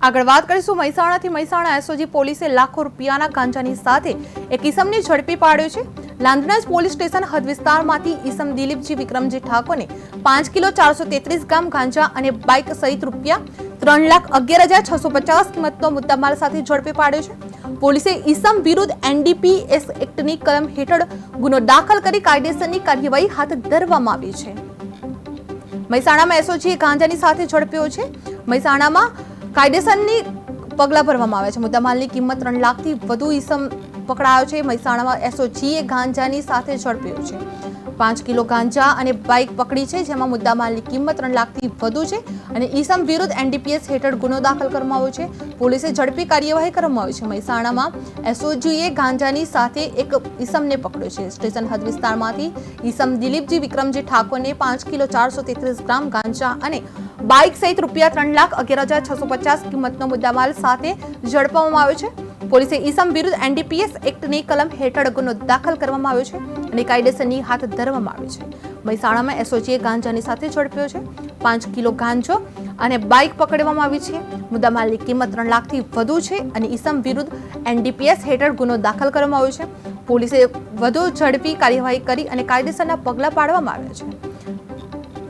આગળ વાત કરીશું મહેસાણાથી। મહેસાણા એસઓજી પોલીસે લાખો રૂપિયાના ગાંજાની સાથે એક ઈસમને ઝડપી પાડ્યો છે। લાંધણજ પોલીસ સ્ટેશન હદ વિસ્તારમાંથી ઈસમ દિલીપજી વિક્રમજી ઠાકોરને 5 કિલો 433 ગ્રામ ગાંજા અને બાઇક સહિત રૂપિયા 3,11,650 કિંમતનો મુદ્દામાલ સાથે ઝડપી પાડ્યો છે। પોલીસે ઈસમ વિરુદ્ધ એનડીપીએસ એક્ટની કલમ હેઠળ ગુનો દાખલ કરી કાયદેસરની કાર્યવાહી હાથ ધરવામાં આવી છે। મહેસાણામાં એસઓજીએ ગાંજાની સાથે ઝડપ્યો છે। મહેસાણામાં કાયદેસરની પગલાં ભરવામાં આવ્યા છે। મુદ્દામાલની કિંમત 3 લાખથી વધુ ઈસમ પકડાયો છે। મહેસાણામાં એસઓજીએ ગાંજાની સાથે ઝડપ્યો છે। 5 કિલો ગાંજા અને બાઇક પકડી છે, જેમાં મુદ્દામાલની કિંમત 3 લાખથી વધુ છે અને ઈસમ વિરુદ્ધ એનડીપીએસ હેઠળ ગુનો દાખલ કરવામાં આવ્યો છે। પોલીસે ઝડપી કાર્યવાહી કરવામાં આવી છે। મહેસાણામાં એસઓજીએ ગાંજાની સાથે એક ઈસમને પકડ્યો છે। સ્ટેશન હદ વિસ્તારમાંથી ઈસમ દિલીપજી વિક્રમજી ઠાકોરને 5 કિલો 433 ગ્રામ ગાંજા અને બાઇક સહિત રૂપિયા 3,11,650 કિંમતનો મુદ્દામાલ સાથે ઝડપવામાં આવ્યો છે। પોલીસે ઈસમ વિરુદ્ધ એનડીપીએસ એક્ટની કલમ હેઠળ ગુનો દાખલ કરવામાં આવ્યો છે અને કાયદેસરની હાથ ધરવામાં આવી છે। મહેસાણામાં એસઓજીએ ગાંજાની સાથે ઝડપ્યો છે। 5 કિલો ગાંજો અને બાઇક પકડવામાં આવી છે। મુદ્દામાલની કિંમત 3 લાખથી વધુ છે અને ઈસમ વિરુદ્ધ એનડીપીએસ હેઠળ ગુનો દાખલ કરવામાં આવ્યો છે। પોલીસે વધુ ઝડપી કાર્યવાહી કરી અને કાયદેસરના પગલાં પાડવામાં આવ્યા છે।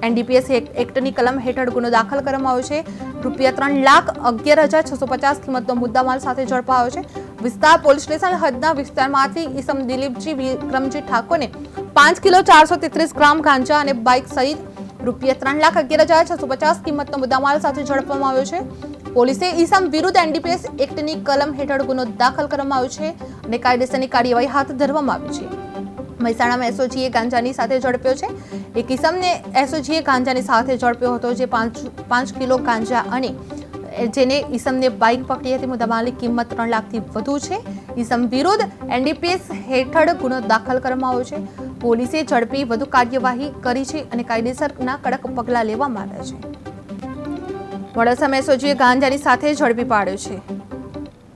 એનડીપીએસ એક્ટની કલમ હેઠળ ગુનો દાખલ કરવામાં આવ્યો છે। રૂપિયા 3,11,650 કિંમતનો મુદ્દામાલ સાથે ઝડપાયો છે। વિસ્તાર પોલીસ સ્ટેશન હદના વિસ્તારમાંથી ઈસમ દિલીપજી વિક્રમજી ઠાકોરને 5 કિલો 433 ગ્રામ ગાંજા અને બાઇક સહિત રૂપિયા 3,11,650 કિંમતનો મુદ્દામાલ સાથે ઝડપવામાં આવ્યો છે। પોલીસે ઈસમ વિરુદ્ધ એનડીપીએસ એક્ટની કલમ હેઠળ ગુનો દાખલ કરવામાં આવ્યો છે અને કાયદેસરની કાર્યવાહી હાથ ધરવામાં આવી છે। મહેસાણામાં એસઓજીએ ગાંજાની સાથે ઝડપ્યો છે। એક ઈસમને એસઓજીએ ગાંજાની સાથે ઝડપ્યો હતો, જે 5 કિલો ગાંજા અને જેને ઈસમને બાઇક પકડી હતી। મુદ્દામાલની કિંમત 3 લાખથી વધુ છે। ઈસમ વિરુદ્ધ એનડીપીએસ હેઠળ ગુનો દાખલ કરવામાં આવ્યો છે। પોલીસે ઝડપી વધુ કાર્યવાહી કરી છે અને કાયદેસરના કડક પગલાં લેવામાં આવ્યા છે। મોડાસામાં એસઓજીએ ગાંજાની સાથે ઝડપી પાડ્યો છે।